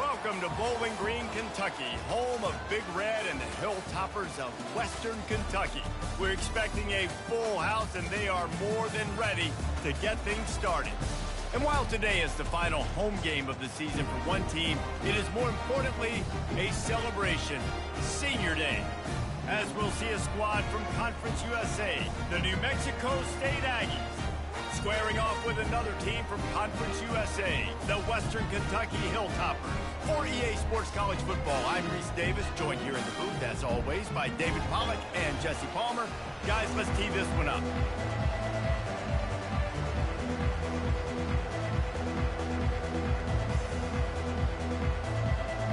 Welcome to Bowling Green, Kentucky, home of Big Red and the Hilltoppers of Western Kentucky. We're expecting a full house, and they are more than ready to get things started. And while today is the final home game of the season for one team, it is more importantly a celebration, Senior Day, as we'll see a squad from Conference USA, the New Mexico State Aggies, squaring off with another team from Conference USA, the Western Kentucky Hilltoppers. For EA Sports College Football, I'm Reese Davis, joined here in the booth, as always, by David Pollack and Jesse Palmer. Guys, let's tee this one up.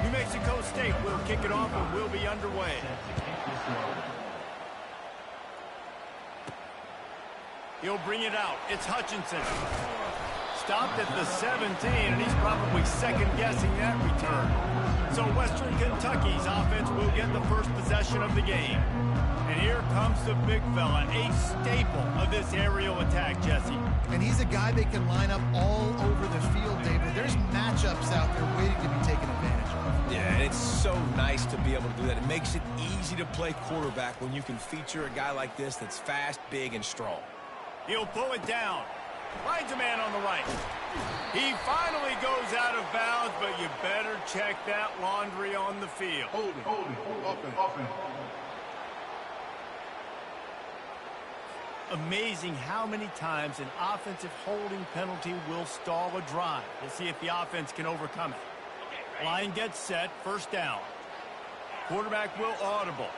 New Mexico State will kick it off and we'll be underway. He'll bring it out. It's Hutchinson. Stopped at the 17, and he's probably second-guessing that return. So Western Kentucky's offense will get the first possession of the game. And here comes the big fella, a staple of this aerial attack, Jesse. And he's a guy they can line up all over the field, David. There's matchups out there waiting to be taken advantage of. Yeah, and it's so nice to be able to do that. It makes it easy to play quarterback when you can feature a guy like this that's fast, big, and strong. He'll pull it down. Finds a man on the right. He finally goes out of bounds, but you better check that laundry on the field. Hold it. Amazing how many times an offensive holding penalty will stall a drive. We'll see if the offense can overcome it. Line gets set, first down. Quarterback will audible.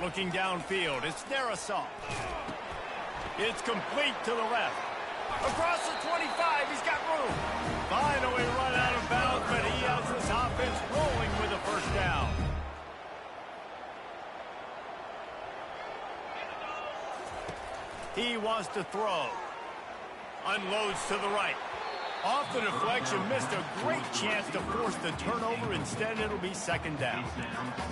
Looking downfield, it's Narasov. It's complete to the left. Across the 25, he's got room. Finally run out of bounds, but he has this offense rolling with a first down. He wants to throw. Unloads to the right. Off the deflection, missed a great chance to force the turnover. Instead, it'll be second down.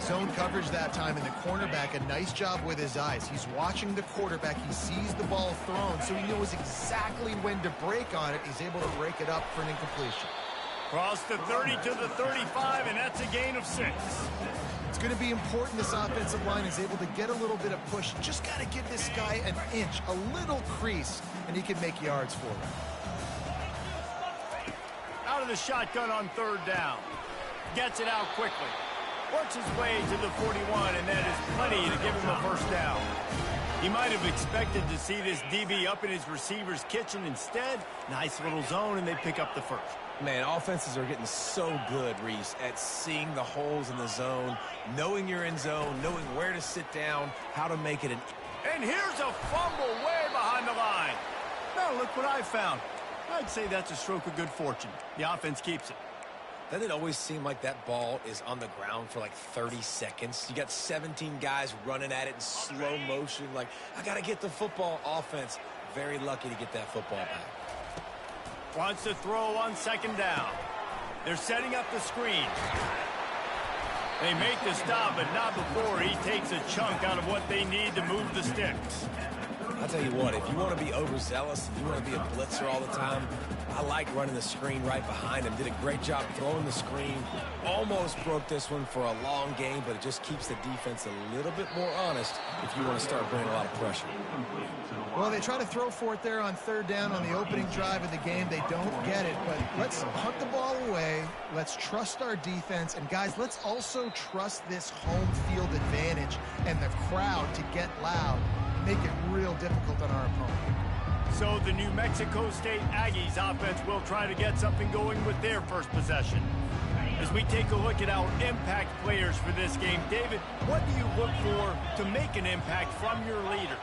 Zone coverage that time, and the cornerback, a nice job with his eyes. He's watching the quarterback. He sees the ball thrown, so he knows exactly when to break on it. He's able to break it up for an incompletion. Cross the 30 to the 35, and that's a gain of 6. It's going to be important this offensive line is able to get a little bit of push. Just got to give this guy an inch, a little crease, and he can make yards for him. Out of the shotgun on third down. Gets it out quickly. Works his way to the 41, and that is plenty to give him a first down. He might have expected to see this DB up in his receiver's kitchen. Instead, nice little zone, and they pick up the first. Man, offenses are getting so good, Reese, at seeing the holes in the zone, knowing you're in zone, knowing where to sit down, how to make it an... And here's a fumble way behind the line. Now look what I found. I'd say that's a stroke of good fortune. The offense keeps it. Doesn't it always seem like that ball is on the ground for like 30 seconds? You got 17 guys running at it in slow motion. Like, I got to get the football. Offense, very lucky to get that football back. Wants to throw on second down. They're setting up the screen. They make the stop, but not before he takes a chunk out of what they need to move the sticks. I'll tell you what, if you want to be overzealous, if you want to be a blitzer all the time, I like running the screen right behind him. Did a great job throwing the screen. Almost broke this one for a long game, but it just keeps the defense a little bit more honest if you want to start bringing a lot of pressure. Well, they try to throw for it there on third down on the opening drive of the game. They don't get it, but let's punt the ball away. Let's trust our defense. And, guys, let's also trust this home field advantage and the crowd to get loud. Make it real difficult on our opponent. So the New Mexico State Aggies offense will try to get something going with their first possession. As we take a look at our impact players for this game, David, what do you look for to make an impact from your leaders?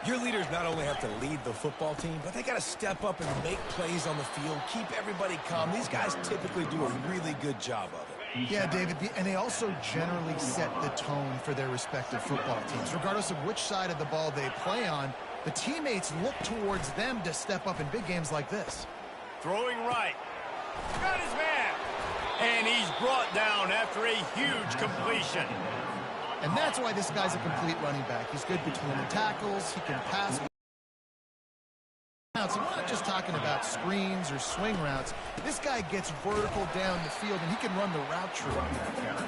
Your leaders not only have to lead the football team, but they got to step up and make plays on the field, keep everybody calm. These guys typically do a really good job of it. Yeah, David, and they also generally set the tone for their respective football teams. Regardless of which side of the ball they play on, the teammates look towards them to step up in big games like this. Throwing right. Got his man. And he's brought down after a huge completion. And that's why this guy's a complete running back. He's good between the tackles. He can pass. So not just talking about screens or swing routes. This guy gets vertical down the field, and he can run the route tree.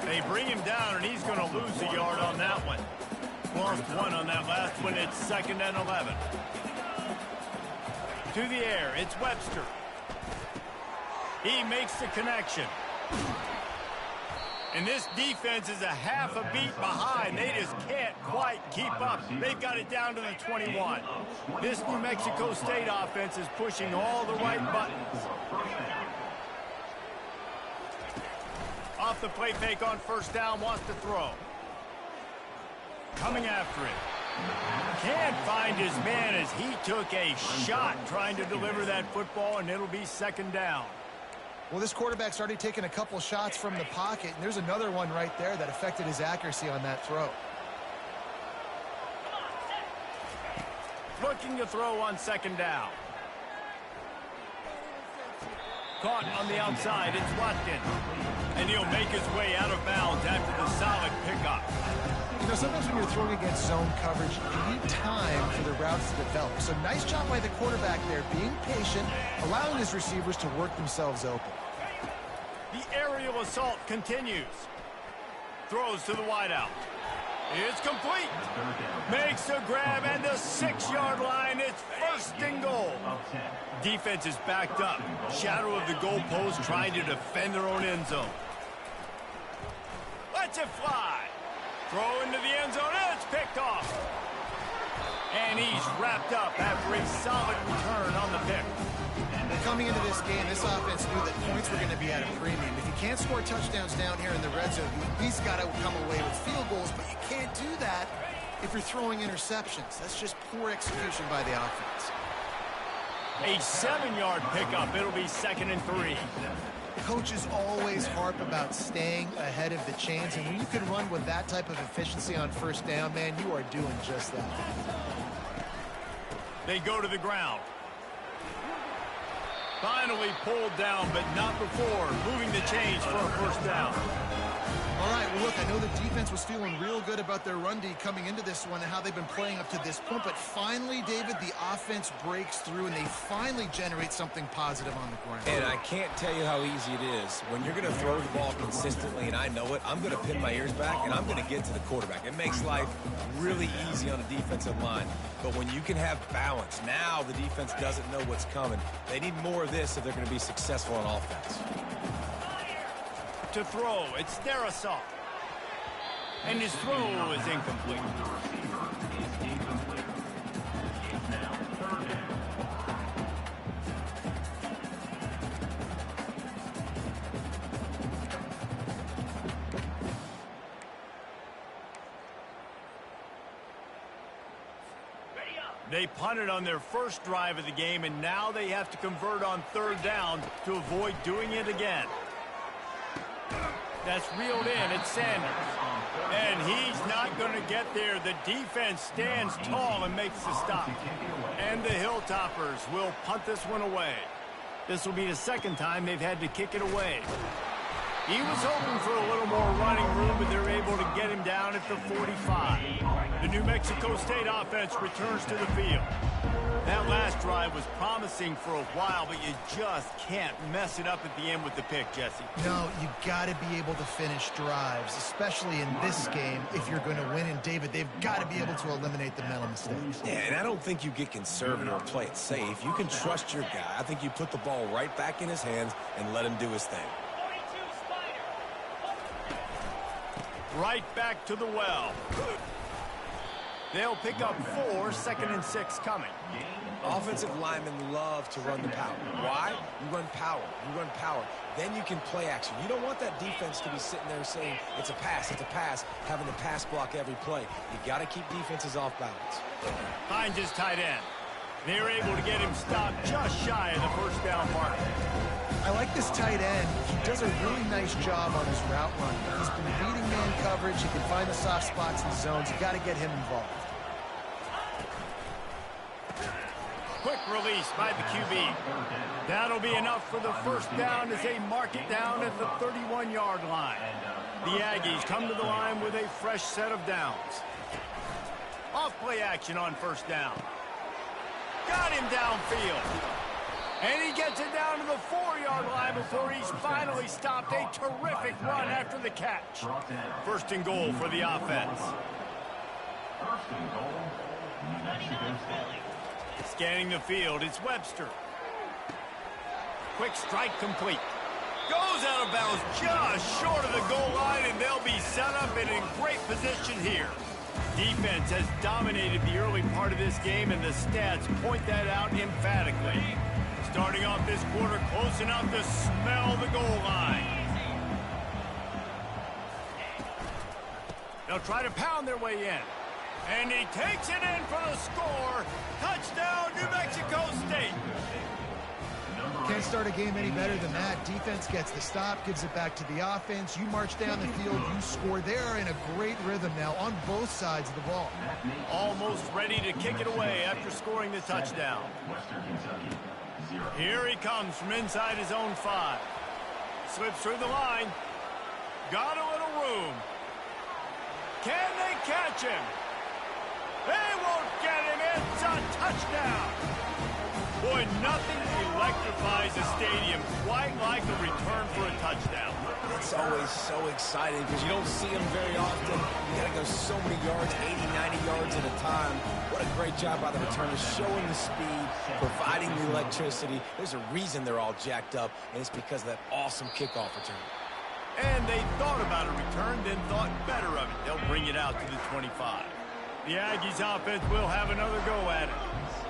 They bring him down, and he's going to lose a yard on that one. Lost one on that last one. It's 2nd and 11. To the air, it's Webster. He makes the connection. And this defense is a half a beat behind. They just can't quite keep up. They've got it down to the 21. This New Mexico State offense is pushing all the right buttons. Off the play fake on 1st down, wants to throw. Coming after it. Can't find his man as he took a shot trying to deliver that football, and it'll be 2nd down. Well, this quarterback's already taken a couple shots from the pocket, and there's another one right there that affected his accuracy on that throw. Looking to throw on 2nd down. Caught on the outside, it's Watkins. And he'll make his way out of bounds after the solid pickup. You know, sometimes when you're throwing against zone coverage, you need time for the routes to develop. So nice job by the quarterback there, being patient, allowing his receivers to work themselves open. The aerial assault continues. Throws to the wideout. It's complete. Makes a grab, and the 6-yard line. It's 1st and goal. Defense is backed up. Shadow of the goalpost trying to defend their own end zone. Lets it fly. Throw into the end zone, and it's picked off. And he's wrapped up after a solid return on the pick. Coming into this game, this offense knew that points were going to be at a premium. If you can't score touchdowns down here in the red zone, you at least got to come away with field goals, but you can't do that if you're throwing interceptions. That's just poor execution by the offense. A 7-yard pickup. It'll be 2nd and 3. Coaches always harp about staying ahead of the chains, and when you can run with that type of efficiency on 1st down, man, you are doing just that. They go to the ground. Finally pulled down, but not before moving the chains for a 1st down. All right, well, look, I know the defense was feeling real good about their run D coming into this one and how they've been playing up to this point, but finally, David, the offense breaks through and they finally generate something positive on the ground. And I can't tell you how easy it is. When you're going to throw the ball consistently, and I know it, I'm going to pin my ears back, and I'm going to get to the quarterback. It makes life really easy on a defensive line. But when you can have balance, now the defense doesn't know what's coming. They need more of this if they're going to be successful on offense. To throw, it's Darrisaw. And his throw is incomplete. They punted on their first drive of the game, and now they have to convert on 3rd down to avoid doing it again. That's reeled in. It's Sanders. And he's not going to get there. The defense stands tall and makes the stop. And the Hilltoppers will punt this one away. This will be the 2nd time they've had to kick it away. He was hoping for a little more running room, but they're able to get him down at the 45. The New Mexico State offense returns to the field. That last drive was promising for a while, but you just can't mess it up at the end with the pick, Jesse. No, you got to be able to finish drives, especially in this game if you're going to win. And, David, they've got to be able to eliminate the mental mistakes. Yeah, and I don't think you get conservative or play it safe. You can trust your guy. I think you put the ball right back in his hands and let him do his thing. Right back to the well. They'll pick up 4, 2nd and 6 coming. Offensive linemen love to run the power. Why? You run power. You run power. Then you can play action. You don't want that defense to be sitting there saying, it's a pass, having the pass block every play. You got to keep defenses off balance. Finds his tight end. They're able to get him stopped just shy of the 1st down mark. I like this tight end. He does a really nice job on his route running. He's been beating man coverage. He can find the soft spots in the zones. You got to get him involved. Quick release by the QB. That'll be enough for the 1st down as they mark it down at the 31-yard line. The Aggies come to the line with a fresh set of downs. Off play action on 1st down. Got him downfield. And he gets it down to the 4-yard line before he's finally stopped. A terrific run after the catch. First and goal for the offense. First and goal, New Mexico State. Scanning the field, it's Webster. Quick strike complete. Goes out of bounds just short of the goal line, and they'll be set up and in great position here. Defense has dominated the early part of this game, and the stats point that out emphatically. Starting off this quarter close enough to smell the goal line. They'll try to pound their way in. And he takes it in for the score. Touchdown, New Mexico State. Can't start a game any better than that. Defense gets the stop, gives it back to the offense. You march down the field, you score. They are in a great rhythm now on both sides of the ball. Almost ready to kick it away after scoring the touchdown. Here he comes from inside his own 5. Slips through the line. Got a little room. Can they catch him? They won't get him. It's a touchdown. Boy, nothing electrifies a stadium quite like a return for a touchdown. It's always so exciting because you don't see them very often. You got to go so many yards, 80, 90 yards at a time. What a great job by the returners, showing the speed, providing the electricity. There's a reason they're all jacked up, and it's because of that awesome kickoff return. And they thought about a return, then thought better of it. They'll bring it out to the 25. The Aggies offense will have another go at it.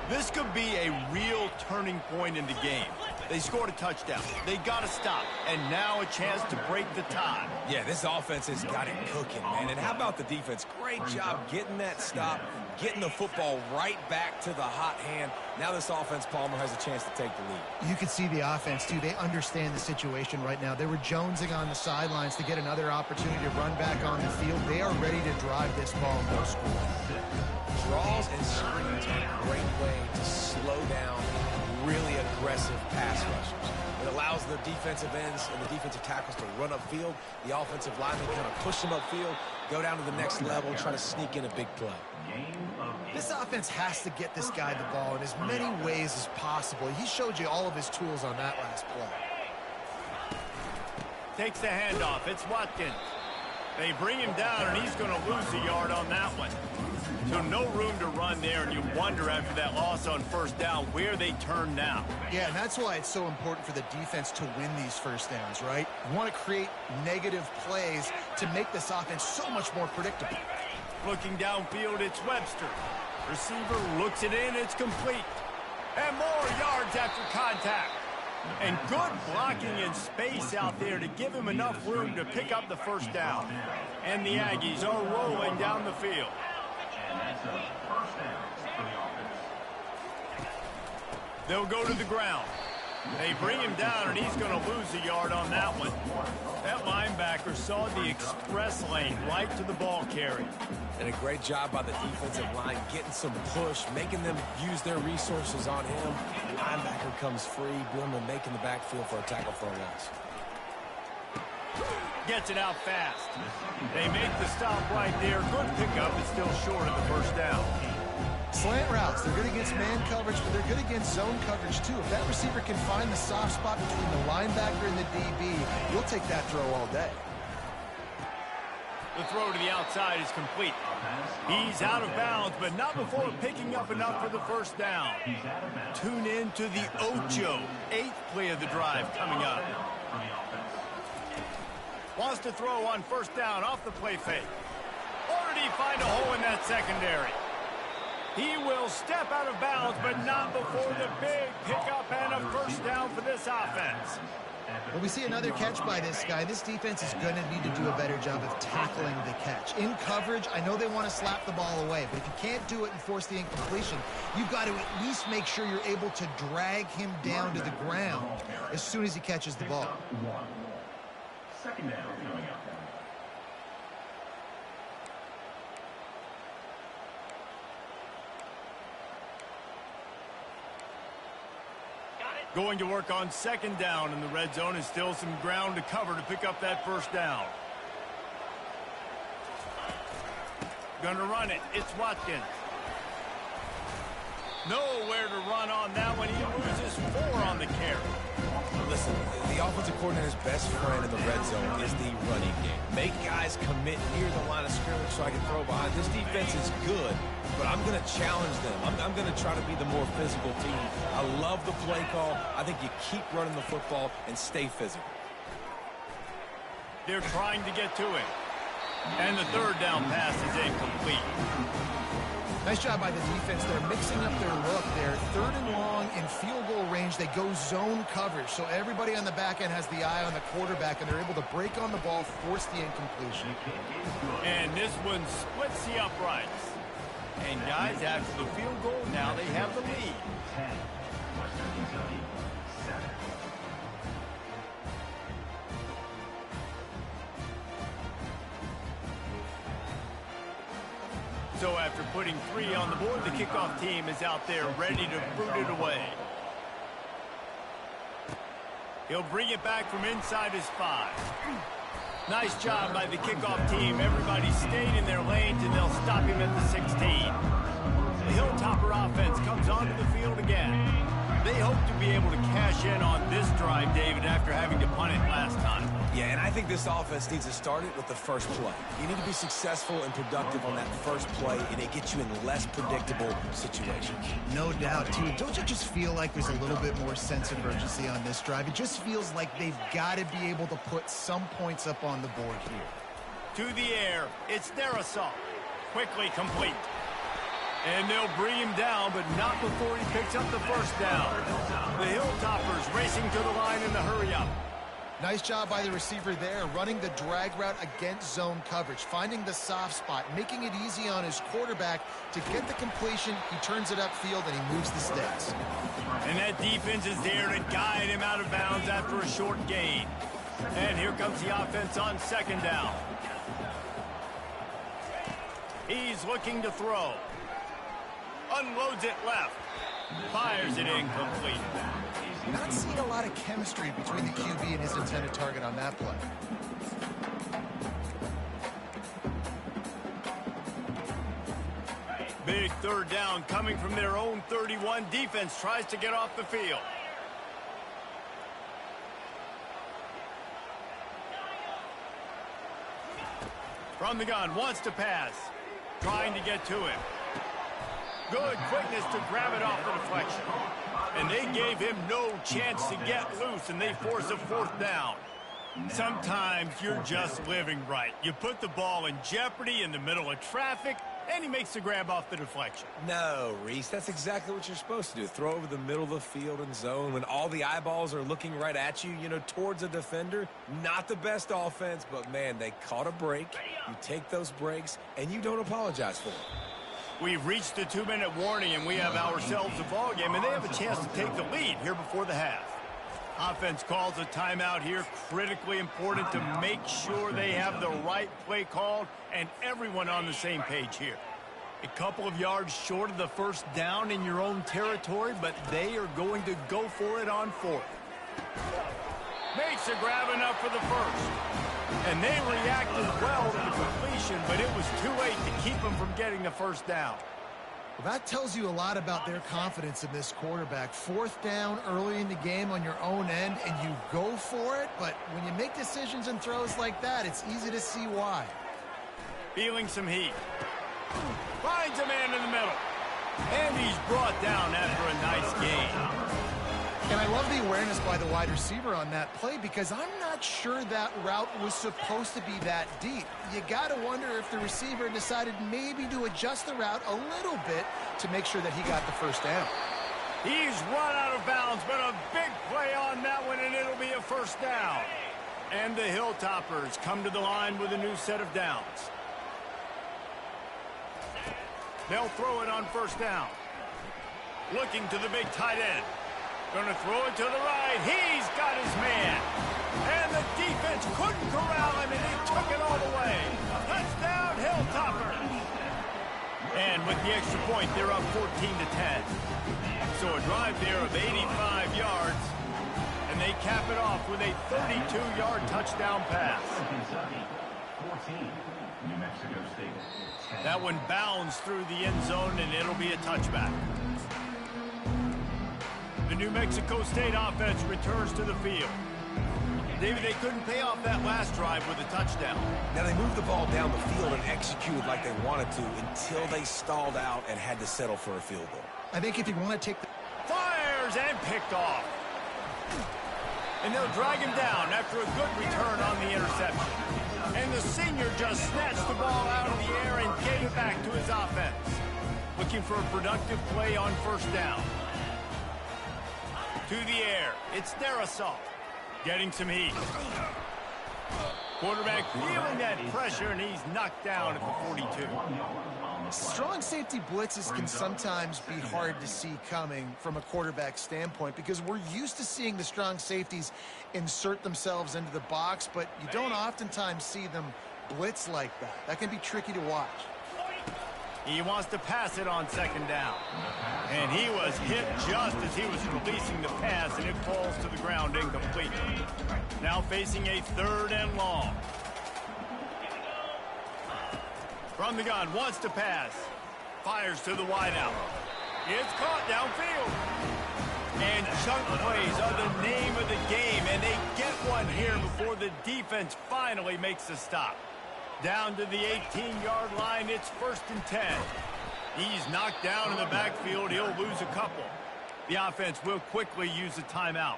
This could be a real turning point in the game. They scored a touchdown. They got to stop. And now a chance to break the tie. Yeah, this offense has got it cooking, man. And how about the defense? Great job getting that stop, getting the football right back to the hot hand. Now this offense, Palmer, has a chance to take the lead. You can see the offense, too. They understand the situation right now. They were jonesing on the sidelines to get another opportunity to run back on the field. They are ready to drive this ball and go score. Draws and screens are a great way to slow down really aggressive pass rushers. It allows the defensive ends and the defensive tackles to run upfield. The offensive linemen kind of push them upfield, go down to the next level, try to sneak in a big play. This offense has to get this guy the ball in as many ways as possible. He showed you all of his tools on that last play. Takes the handoff. It's Watkins. They bring him down, and he's going to lose a yard on that one. So no room to run there, and you wonder after that loss on first down where they turn now. Yeah, and that's why it's so important for the defense to win these first downs, right? You want to create negative plays to make this offense so much more predictable. Looking downfield, it's Webster. Receiver looks it in, it's complete. And more yards after contact. And good blocking in space out there to give him enough room to pick up the first down. And the Aggies are rolling down the field. They'll go to the ground. They bring him down, and he's going to lose a yard on that one. That linebacker saw the express lane right to the ball carrier. And a great job by the defensive line getting some push, making them use their resources on him. The linebacker comes free, doing the making the backfield for a tackle for a loss. Gets it out fast. They make the stop right there. Good pickup, but still short of the first down. Slant routes, they're good against man coverage, but they're good against zone coverage too. If that receiver can find the soft spot between the linebacker and the DB, you'll take that throw all day. The throw to the outside is complete. He's out of bounds, but not before picking up enough for the first down. Tune in to the Ocho, 8th play of the drive coming up. Wants to throw on first down off the play fake. Or did he find a hole in that secondary? He will step out of bounds, but not before the big pickup and a first down for this offense. Well, we see another catch by this guy. This defense is going to need to do a better job of tackling the catch. In coverage, I know they want to slap the ball away, but if you can't do it and force the incompletion, you've got to at least make sure you're able to drag him down to the ground as soon as he catches the ball. Second down coming up. Going to work on second down in the red zone, and still some ground to cover to pick up that first down. Gonna run it. It's Watkins. Nowhere to run on that one. He loses 4 on the carry. Listen, the offensive coordinator's best friend in the red zone is the running game. Make guys commit near the line of scrimmage so I can throw behind. This defense is good, but I'm going to challenge them. I'm going to try to be the more physical team. I love the play call. I think you keep running the football and stay physical. They're trying to get to it. And the third down pass is incomplete. Nice job by the defense. They're mixing up their look. They're 3rd and long in field goal range. They go zone coverage. So everybody on the back end has the eye on the quarterback, and they're able to break on the ball, force the incompletion. And this one splits the uprights. And guys, after the field goal, now they have the lead. 10. Western Kentucky, 7. So after putting 3 on the board, the kickoff team is out there ready to boot it away. He'll bring it back from inside his 5. Nice job by the kickoff team. Everybody stayed in their lanes, and they'll stop him at the 16. The Hilltopper offense comes onto the field again. They hope to be able to cash in on this drive, David, after having to punt it last time. Yeah, and I think this offense needs to start it with the first play. You need to be successful and productive on that first play, and it gets you in less predictable situations. No doubt, too. Don't you just feel like there's a little bit more sense of urgency on this drive? It just feels like they've got to be able to put some points up on the board here. To the air, it's their assault. Quickly complete. And they'll bring him down, but not before he picks up the first down. The Hilltoppers racing to the line in the hurry-up. Nice job by the receiver there, running the drag route against zone coverage, finding the soft spot, making it easy on his quarterback to get the completion. He turns it upfield, and he moves the sticks. And that defense is there to guide him out of bounds after a short gain. And here comes the offense on 2nd down. He's looking to throw. Unloads it left. Fires it incomplete. Not seeing a lot of chemistry between the QB and his intended target on that play. Big 3rd down coming from their own 31. Defense tries to get off the field. From the gun, wants to pass. Trying to get to him. Good quickness to grab it off the deflection. And they gave him no chance to get loose, and they force a 4th down. Sometimes you're just living right. You put the ball in jeopardy in the middle of traffic, and he makes the grab off the deflection. No, Reese, that's exactly what you're supposed to do. Throw over the middle of the field and zone when all the eyeballs are looking right at you, towards a defender. Not the best offense, but, man, they caught a break. You take those breaks, and you don't apologize for it. We've reached the 2-minute warning, and we have ourselves a ball game, and they have a chance to take the lead here before the half. Offense calls a timeout here. Critically important to make sure they have the right play called and everyone on the same page here. A couple of yards short of the first down in your own territory, but they are going to go for it on 4th. Makes a grab enough for the first. And they reacted well to the completion, but it was too late to keep them from getting the first down. Well, that tells you a lot about their confidence in this quarterback. 4th down early in the game on your own end, and you go for it, but when you make decisions and throws like that, it's easy to see why. Feeling some heat. Finds a man in the middle. And he's brought down after a nice gain. And I love the awareness by the wide receiver on that play because I'm not sure that route was supposed to be that deep. You got to wonder if the receiver decided maybe to adjust the route a little bit to make sure that he got the first down. He's run out of bounds, but a big play on that one, and it'll be a first down. And the Hilltoppers come to the line with a new set of downs. They'll throw it on 1st down. Looking to the big tight end. Gonna throw it to the right. He's got his man. And the defense couldn't corral him, and he took it all the way. Touchdown, Hilltopper. And with the extra point, they're up 14-10. So a drive there of 85 yards, and they cap it off with a 32-yard touchdown pass. 14, New Mexico State. 10. That one bounds through the end zone, and it'll be a touchback. New Mexico State offense returns to the field. David, they couldn't pay off that last drive with a touchdown. Now, they moved the ball down the field and executed like they wanted to until they stalled out and had to settle for a field goal. I think if you want to take the... Fires and picked off. And they'll drag him down after a good return on the interception. And the senior just snatched the ball out of the air and gave it back to his offense. Looking for a productive play on first down. To the air, it's Darasol. Getting some heat. Quarterback feeling that pressure, and he's knocked down at the 42. Strong safety blitzes can sometimes be hard to see coming from a quarterback standpoint because we're used to seeing the strong safeties insert themselves into the box, but you don't oftentimes see them blitz like that. That can be tricky to watch. He wants to pass it on second down. And he was hit just as he was releasing the pass, and it falls to the ground incomplete. Now facing a 3rd and long. From the gun, wants to pass. Fires to the wideout. It's caught downfield. And chunk plays are the name of the game, and they get one here before the defense finally makes the stop. Down to the 18-yard line, it's 1st and 10. He's knocked down in the backfield. He'll lose a couple. The offense will quickly use a timeout.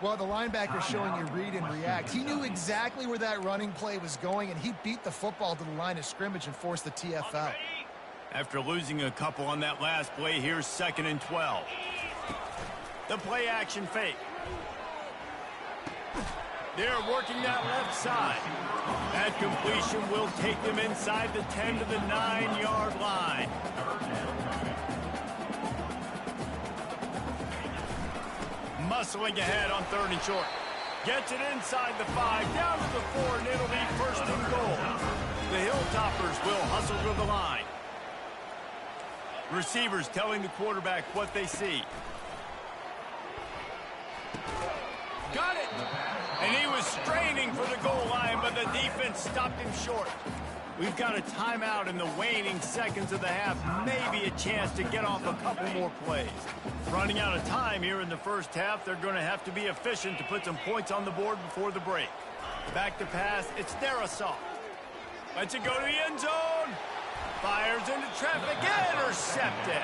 Well, the linebacker showing you read and react. He knew exactly where that running play was going, and he beat the football to the line of scrimmage and forced the TFL. After losing a couple on that last play, here's 2nd and 12. The play action fake. They're working that left side. That completion will take them inside the 10 to the 9-yard line. Muscling ahead on 3rd and short. Gets it inside the 5, down to the 4, and it'll be 1st and goal. The Hilltoppers will hustle to the line. Receivers telling the quarterback what they see. Got it! And he was straining for the goal line, but the defense stopped him short. We've got a timeout in the waning seconds of the half. Maybe a chance to get off a couple more plays. Running out of time here in the first half. They're going to have to be efficient to put some points on the board before the break. Back to pass. It's Darasol. Lets it go to the end zone. Fires into traffic. Intercepted.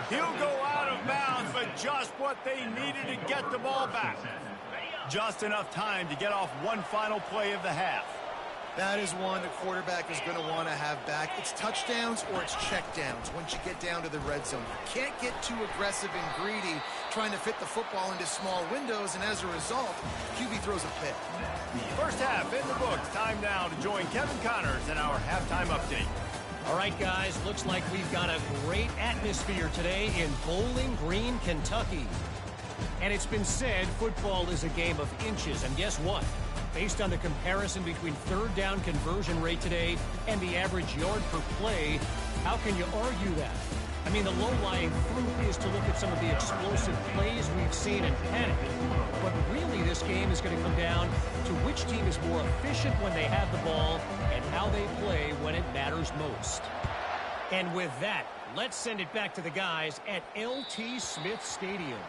He'll go out of bounds, but just what they needed to get the ball back. Just enough time to get off one final play of the half. That is one the quarterback is going to want to have back. It's touchdowns or it's checkdowns once you get down to the red zone. You can't get too aggressive and greedy trying to fit the football into small windows, and as a result, QB throws a pick. First half in the books. Time now to join Kevin Connors in our halftime update. All right, guys, looks like we've got a great atmosphere today in Bowling Green, Kentucky. And it's been said football is a game of inches, and guess what? Based on the comparison between 3rd down conversion rate today and the average yard per play, how can you argue that? I mean, the low-lying fruit is to look at some of the explosive plays we've seen in panic. But really, this game is going to come down to which team is more efficient when they have the ball and how they play when it matters most. And with that, let's send it back to the guys at LT Smith Stadium.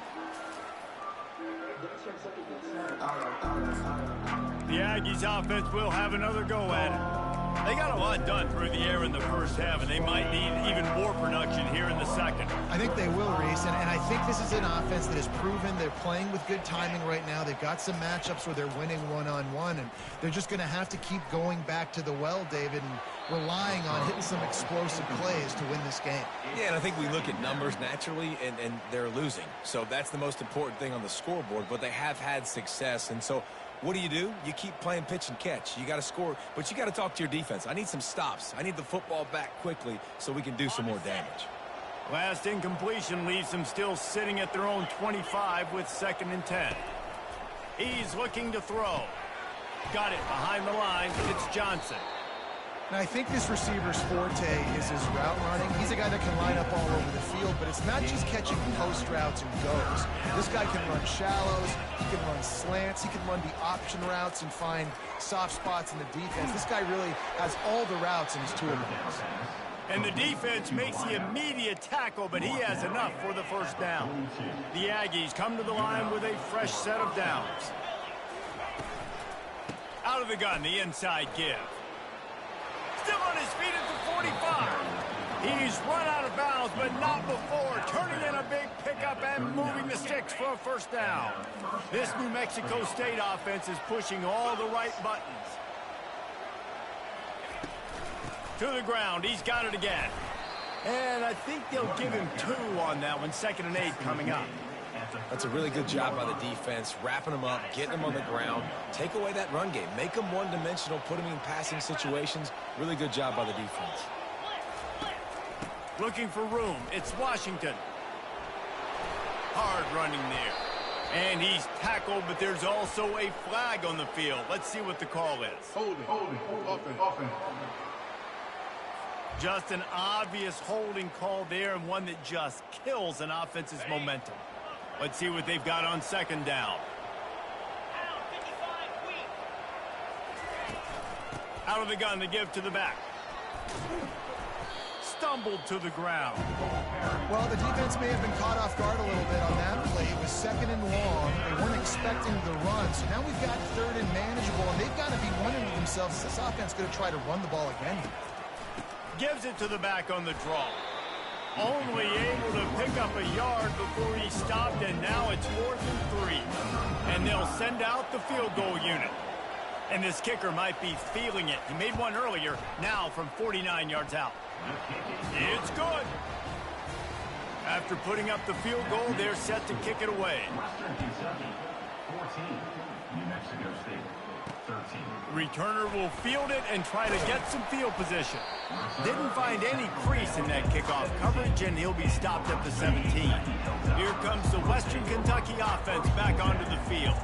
The Aggies offense will have another go at it. They got a lot done through the air in the first half, and they might need even more production here in the second. I think they will, Reese, and I think this is an offense that has proven they're playing with good timing right now. They've got some matchups where they're winning one-on-one, and they're just going to have to keep going back to the well, David, and relying on hitting some explosive plays to win this game. Yeah, and I think we look at numbers naturally, and they're losing. So that's the most important thing on the scoreboard, but they have had success, and so what do? You keep playing pitch and catch. You got to score, but you got to talk to your defense. I need some stops. I need the football back quickly so we can do some more damage. Last incompletion leaves them still sitting at their own 25 with 2nd and 10. He's looking to throw. Got it behind the line. It's Johnson. Now, I think this receiver's forte is his route running. He's a guy that can line up all over the field, but it's not just catching post routes and goes. This guy can run shallows, he can run slants, he can run the option routes and find soft spots in the defense. This guy really has all the routes in his toolbox. And the defense makes the immediate tackle, but he has enough for the first down. The Aggies come to the line with a fresh set of downs. Out of the gun, the inside give. Still on his feet at the 45. He's run out of bounds, but not before turning in a big pickup and moving the sticks for a first down. This New Mexico State offense is pushing all the right buttons. To the ground, he's got it again. And I think they'll give him 2 on that one. 2nd and 8 coming up. That's a really good job by the defense, wrapping them up, getting them on the ground. Take away that run game. Make them one-dimensional, put them in passing situations. Really good job by the defense. Looking for room. It's Washington. Hard running there. And he's tackled, but there's also a flag on the field. Let's see what the call is. Holding, offense. Just an obvious holding call there, and one that just kills an offense's momentum. Let's see what they've got on 2nd down. Out of the gun to give to the back. Stumbled to the ground. Well, the defense may have been caught off guard a little bit on that play. It was 2nd and long. They weren't expecting the run. So now we've got 3rd and manageable, and they've got to be wondering to themselves, is this offense going to try to run the ball again? Gives it to the back on the draw. Only able to pick up a yard before he stopped, and now it's 4th and 3. And they'll send out the field goal unit. And this kicker might be feeling it. He made one earlier, now from 49 yards out. It's good. After putting up the field goal, they're set to kick it away. Western Kentucky, 14. New Mexico State, 13. Returner will field it and try to get some field position. Didn't find any crease in that kickoff coverage, and he'll be stopped at the 17. Here comes the Western Kentucky offense back onto the field.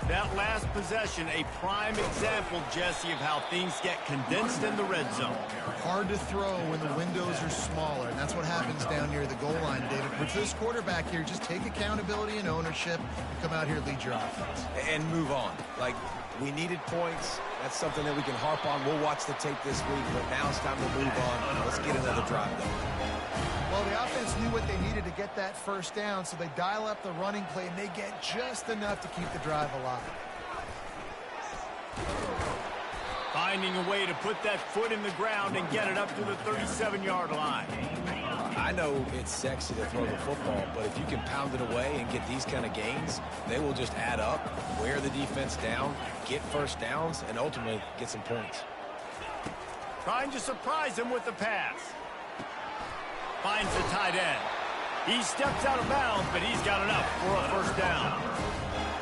That last possession, a prime example, Jesse, of how things get condensed in the red zone. Hard to throw when the windows are smaller, and that's what happens down near the goal line, David. For this quarterback here, just take accountability and ownership and come out here and lead your offense. And move on. Like, we needed points. That's something that we can harp on. We'll watch the tape this week, but now it's time to move on. Let's get another drive going. Well, the offense knew what they needed to get that first down, so they dial up the running play, and they get just enough to keep the drive alive. Finding a way to put that foot in the ground and get it up to the 37-yard line. I know it's sexy to throw the football, but if you can pound it away and get these kind of gains, they will just add up, wear the defense down, get first downs, and ultimately get some points. Trying to surprise him with the pass. Finds the tight end. He steps out of bounds, but he's got enough for a first down.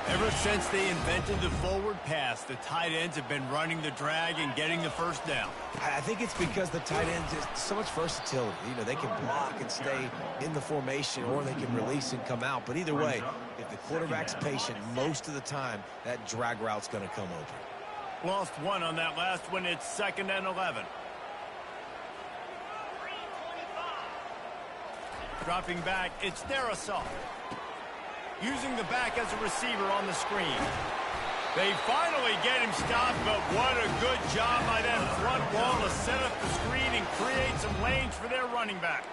Ever since they invented the forward pass, the tight ends have been running the drag and getting the first down. I think it's because the tight ends is so much versatility. You know, they can block and stay in the formation, or they can release and come out. But either way, if the quarterback's patient most of the time, that drag route's going to come open. Lost one on that last one. It's 2nd and 11. Dropping back, it's Darisaw. Using the back as a receiver on the screen. They finally get him stopped, but what a good job by that front wall to set up the screen and create some lanes for their running back.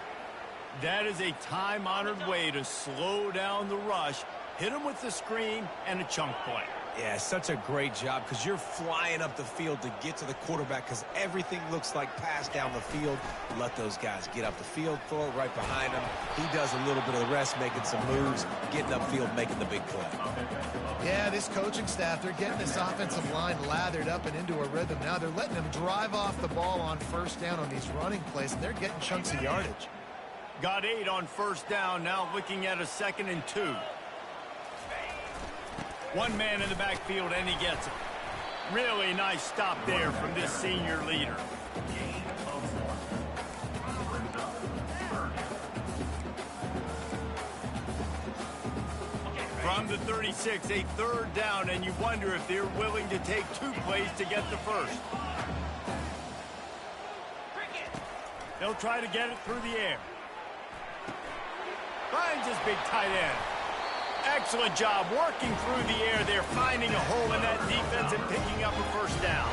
That is a time-honored way to slow down the rush, hit him with the screen, and a chunk play. Yeah, such a great job because you're flying up the field to get to the quarterback because everything looks like pass down the field. Let those guys get up the field, throw it right behind him. He does a little bit of the rest, making some moves, getting upfield, making the big play. Yeah, this coaching staff, they're getting this offensive line lathered up and into a rhythm. Now they're letting them drive off the ball on first down on these running plays, and they're getting chunks of yardage. Got 8 on first down, now looking at a 2nd and 2. One man in the backfield, and he gets it. Really nice stop there from this senior leader. From the 36, a 3rd down, and you wonder if they're willing to take 2 plays to get the first. They'll try to get it through the air. Finds his big tight end. Excellent job working through the air there, finding a hole in that defense and picking up a first down.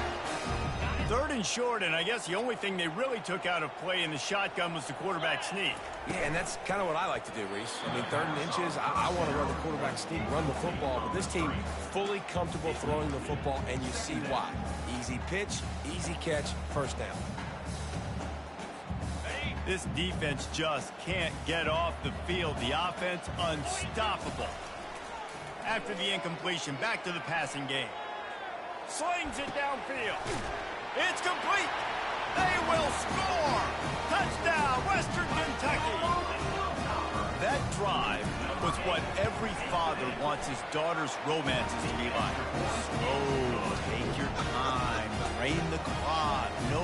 Third and short, and I guess the only thing they really took out of play in the shotgun was the quarterback sneak. Yeah, and that's kind of what I like to do, Reese. I mean, 3rd and inches, I want to run the quarterback sneak, run the football, but this team fully comfortable throwing the football, and you see why. Easy pitch, easy catch, first down. This defense just can't get off the field. The offense unstoppable. After the incompletion, back to the passing game. Slings it downfield. It's complete. They will score. Touchdown, Western Kentucky. That drive was what every father wants his daughter's romances to be like. Slow, take your time, drain the clock, no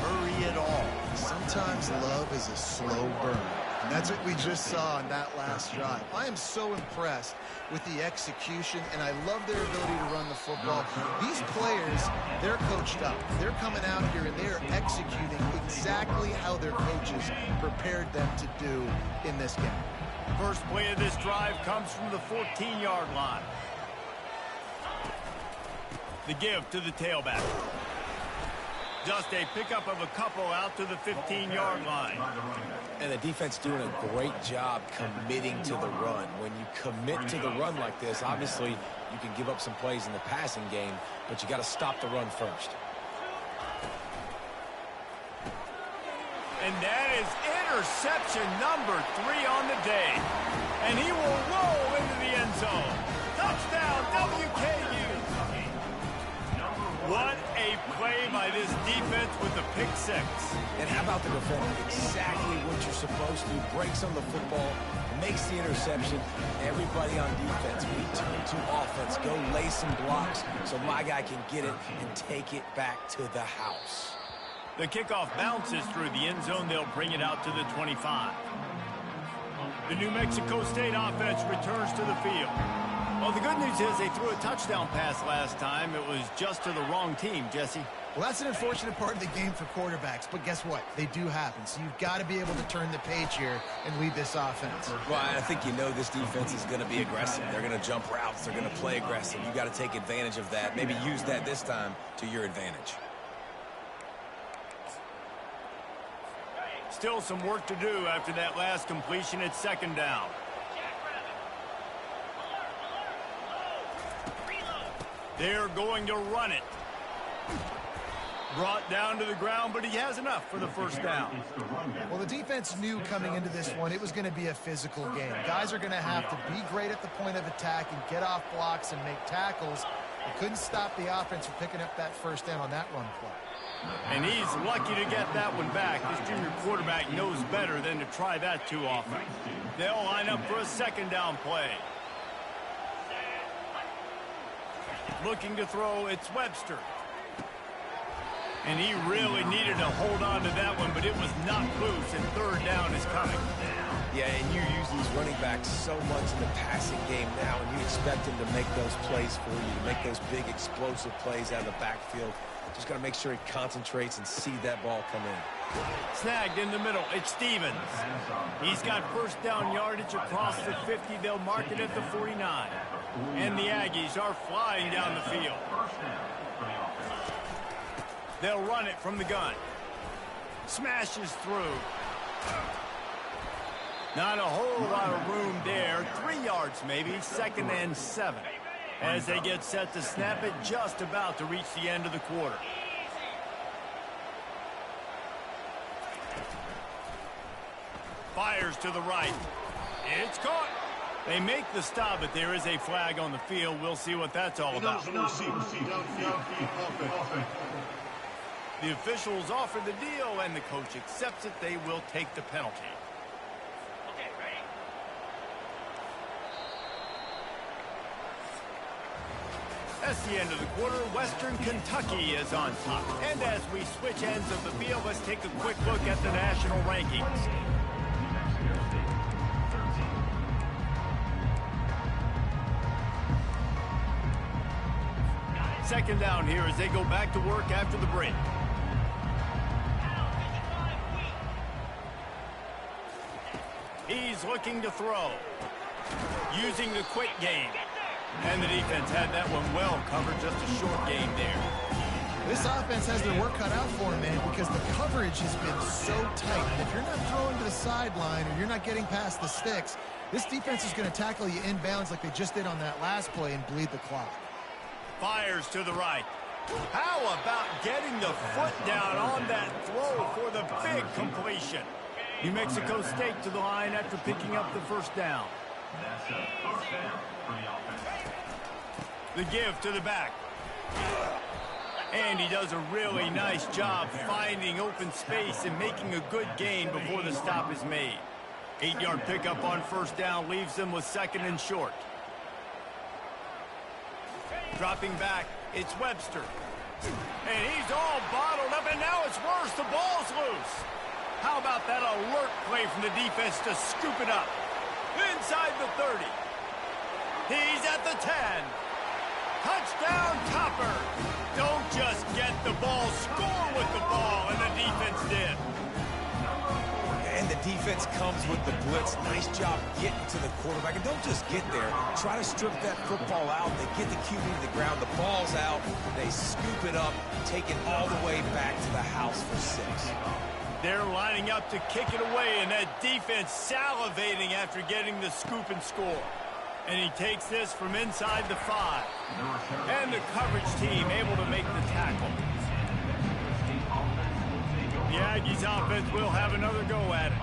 hurry at all. Sometimes love is a slow burn. And that's what we just saw on that last drive. I am so impressed with the execution, and I love their ability to run the football. These players, they're coached up. They're coming out here, and they're executing exactly how their coaches prepared them to do in this game. First play of this drive comes from the 14-yard line. The give to the tailback. Just a pickup of a couple out to the 15-yard line. And the defense doing a great job committing to the run. When you commit to the run like this, obviously you can give up some plays in the passing game, but you got to stop the run first. And that is interception number 3 on the day. And he will roll into the end zone. Touchdown, WKU. What a play by this defense with the pick 6. And how about the defender? Exactly what you're supposed to do. Breaks on the football, makes the interception. Everybody on defense, we turn to offense. Go lay some blocks so my guy can get it and take it back to the house. The kickoff bounces through the end zone. They'll bring it out to the 25. The New Mexico State offense returns to the field. Well, the good news is they threw a touchdown pass last time. It was just to the wrong team, Jesse. Well, that's an unfortunate part of the game for quarterbacks, but guess what? They do happen. So you've got to be able to turn the page here and lead this offense. Well, I think you know this defense is going to be aggressive. They're going to jump routes. They're going to play aggressive. You've got to take advantage of that. Maybe use that this time to your advantage. Still some work to do after that last completion at 2nd down. They're going to run it. Brought down to the ground, but he has enough for the first down. Well, the defense knew coming into this one it was going to be a physical game. Guys are going to have to be great at the point of attack and get off blocks and make tackles. They couldn't stop the offense from picking up that first down on that run play. And he's lucky to get that one back. This junior quarterback knows better than to try that too often. They'll line up for a 2nd down play. Looking to throw, it's Webster. And he really needed to hold on to that one, but it was knocked loose, and 3rd down is coming. Yeah, and you use these running backs so much in the passing game now, and you expect them to make those plays for you, to make those big explosive plays out of the backfield. Just got to make sure he concentrates and see that ball come in. Snagged in the middle. It's Stevens. He's got first down yardage across the 50. They'll mark it at the 49. And the Aggies are flying down the field. They'll run it from the gun. Smashes through. Not a whole lot of room there. 3 yards maybe. 2nd and 7. As they get set to snap it, just about to reach the end of the quarter. Fires to the right. It's caught. They make the stop, but there is a flag on the field. We'll see what that's all about. The officials offer the deal, and the coach accepts it. They will take the penalty. That's the end of the quarter. Western Kentucky is on top. And as we switch ends of the field, let's take a quick look at the national rankings. 2nd down here as they go back to work after the break. He's looking to throw. Using the quick game. And the defense had that one well covered. Just a short game there. This offense has their work cut out for them, man, because the coverage has been so tight. And if you're not throwing to the sideline or you're not getting past the sticks, this defense is going to tackle you inbounds like they just did on that last play and bleed the clock. Fires to the right. How about getting the foot down on that throw for the big completion? New Mexico State to the line after picking up the first down. That's a first down for the offense. The give to the back. And he does a really nice job finding open space and making a good gain before the stop is made. 8-yard pickup on first down leaves them with 2nd and short. Dropping back, it's Webster. And he's all bottled up, and now it's worse. The ball's loose. How about that alert play from the defense to scoop it up? Inside the 30. He's at the 10. Touchdown, Topper. Don't just get the ball, score with the ball, and the defense did. And the defense comes with the blitz. Nice job getting to the quarterback. And don't just get there. Try to strip that football out. They get the QB to the ground. The ball's out. They scoop it up, take it all the way back to the house for 6. They're lining up to kick it away, and that defense salivating after getting the scoop and score. And he takes this from inside the 5. And the coverage team able to make the tackle. The Aggies offense will have another go at it.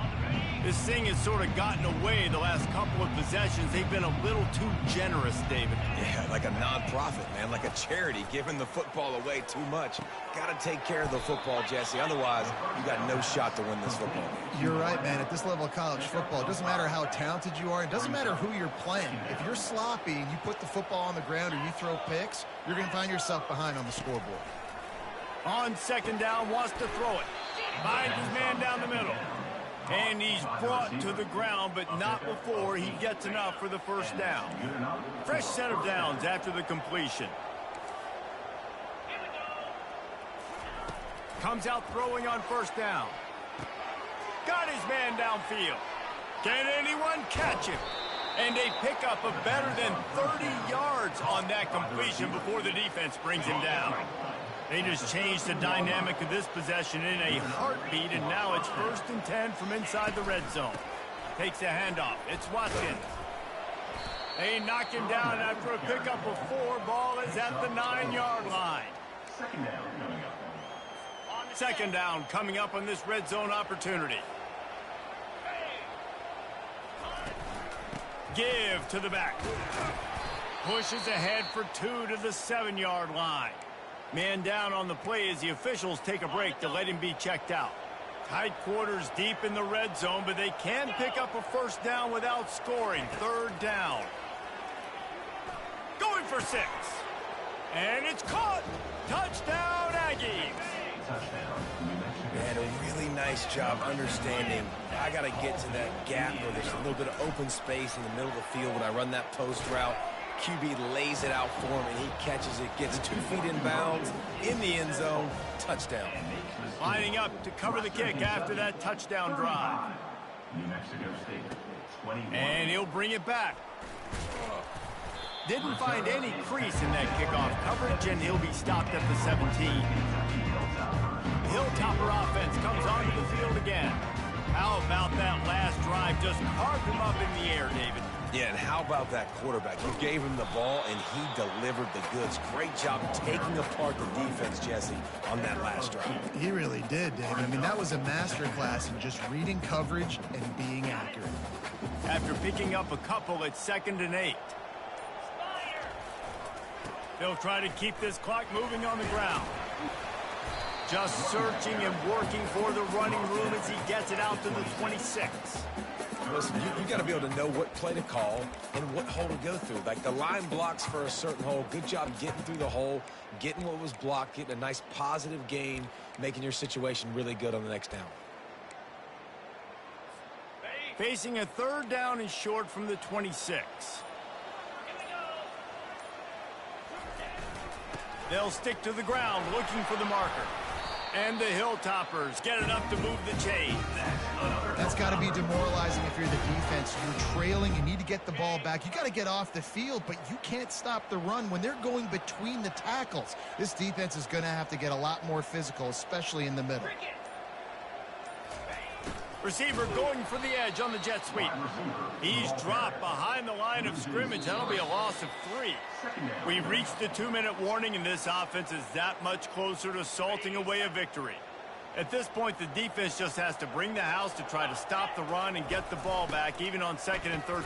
This thing has sort of gotten away the last couple of possessions. They've been a little too generous, David. Yeah, like a nonprofit, man, like a charity, giving the football away too much. Got to take care of the football, Jesse. Otherwise, you got no shot to win this football game. You're right, man. At this level of college football, it doesn't matter how talented you are. It doesn't matter who you're playing. If you're sloppy and you put the football on the ground or you throw picks, you're going to find yourself behind on the scoreboard. On 2nd down, wants to throw it. Finds his man down the middle. And he's brought to the ground, but not before he gets enough for the first down. Fresh set of downs after the completion. Comes out throwing on first down. Got his man downfield. Can anyone catch him? And they pick up a better than 30 yards on that completion before the defense brings him down. They just changed the dynamic of this possession in a heartbeat, and now it's 1st and 10 from inside the red zone. Takes a handoff. It's Watkins. They knock him down after a pickup of 4. Ball is at the 9-yard line. 2nd down coming up on this red zone opportunity. Give to the back. Pushes ahead for 2 to the 7-yard line. Man down on the play as the officials take a break to let him be checked out. Tight quarters deep in the red zone, but they can pick up a first down without scoring. 3rd down. Going for 6. And it's caught. Touchdown, Aggies. Man, a really nice job understanding I got to get to that gap where there's a little bit of open space in the middle of the field when I run that post route. QB lays it out for him, and he catches it, gets 2 feet in bounds, in the end zone, touchdown. Lining up to cover the kick after that touchdown drive. New Mexico State, 21. And he'll bring it back. Didn't find any crease in that kickoff coverage, and he'll be stopped at the 17. Hilltopper offense comes onto the field again. How about that last drive? Just carved him up in the air, David. Yeah, and how about that quarterback? You gave him the ball, and he delivered the goods. Great job taking apart the defense, Jesse, on that last drive. He really did, David. I mean, that was a masterclass in just reading coverage and being accurate. After picking up a couple, it's 2nd and 8. They'll try to keep this clock moving on the ground. Just searching and working for the running room as he gets it out to the 26. Listen, you got to be able to know what play to call and what hole to go through. Like the line blocks for a certain hole. Good job getting through the hole, getting what was blocked, getting a nice positive gain, making your situation really good on the next down. Facing a 3rd down and short from the 26. They'll stick to the ground looking for the marker. And the Hilltoppers get it up to move the chain. That's got to be demoralizing if if you're the defense. You're trailing. You need to get the ball back. You got to get off the field, but you can't stop the run when they're going between the tackles. This defense is going to have to get a lot more physical, especially in the middle. Receiver going for the edge on the jet sweep. He's dropped behind the line of scrimmage. That'll be a loss of 3. We've reached the 2-minute warning, and this offense is that much closer to salting away a victory. At this point, the defense just has to bring the house to try to stop the run and get the ball back, even on 2nd and 13.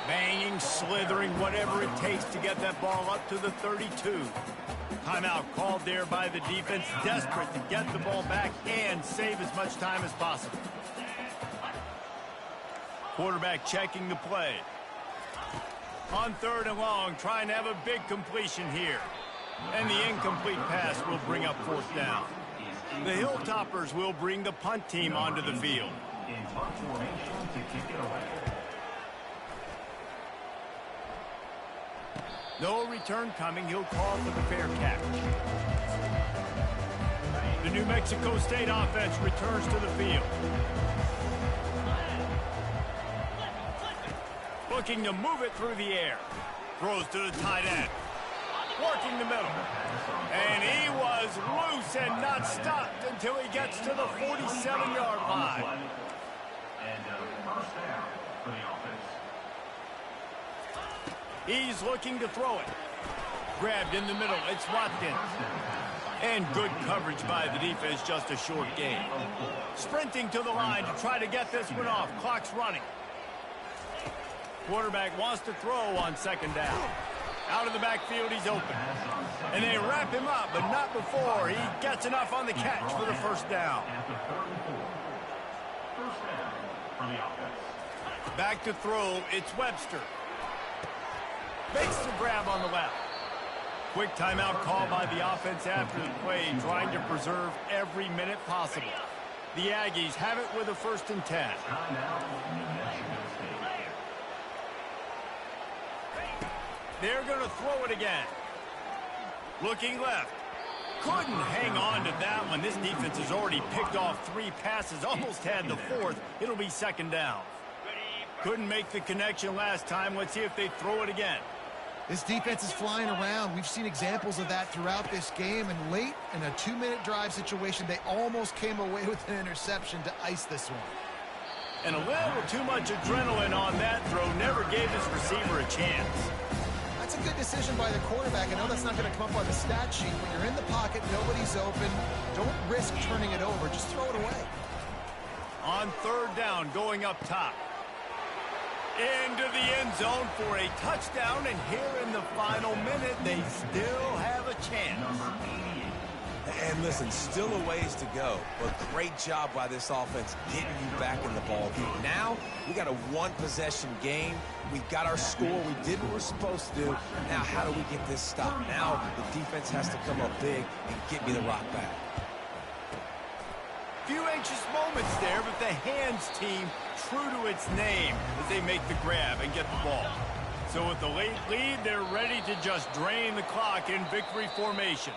Banging, slithering, whatever it takes to get that ball up to the 32. Timeout called there by the defense, desperate to get the ball back and save as much time as possible. Quarterback checking the play. On 3rd and long, trying to have a big completion here. And the incomplete pass will bring up 4th down. The Hilltoppers will bring the punt team onto the field. In punt formation to kick it away. No return coming. He'll call for the fair catch. The New Mexico State offense returns to the field. Looking to move it through the air. Throws to the tight end. Working the middle. And he was loose and not stopped until he gets to the 47-yard line. And first down for the offense. He's looking to throw it. Grabbed in the middle. It's Watkins. And good coverage by the defense, just a short gain. Sprinting to the line to try to get this one off. Clock's running. Quarterback wants to throw on 2nd down. Out of the backfield, he's open. And they wrap him up, but not before he gets enough on the catch for the 1st down. First down for the offense. Back to throw, it's Webster. Makes the grab on the left. Quick timeout call by the offense after the play, trying to preserve every minute possible. The Aggies have it with a 1st and 10. They're going to throw it again. Looking left. Couldn't hang on to that one. This defense has already picked off 3 passes, almost had the 4th. It'll be 2nd down. Couldn't make the connection last time. Let's see if they throw it again. This defense is flying around. We've seen examples of that throughout this game, and late in a 2-minute drive situation, they almost came away with an interception to ice this one. And a little too much adrenaline on that throw never gave his receiver a chance. That's a good decision by the quarterback. I know that's not going to come up on the stat sheet, but you're in the pocket, nobody's open. Don't risk turning it over. Just throw it away. On 3rd down, going up top. Into the end zone for a touchdown, and here in the final minute, they still have a chance. And listen, still a ways to go, but great job by this offense getting you back in the ball game. Now, we got a 1-possession game. We got our score. We did what we're supposed to do. Now, how do we get this stopped? Now, the defense has to come up big and get me the rock back. Few anxious moments there, but the hands team true to its name as they make the grab and get the ball. So with the late lead, they're ready to just drain the clock in victory formation.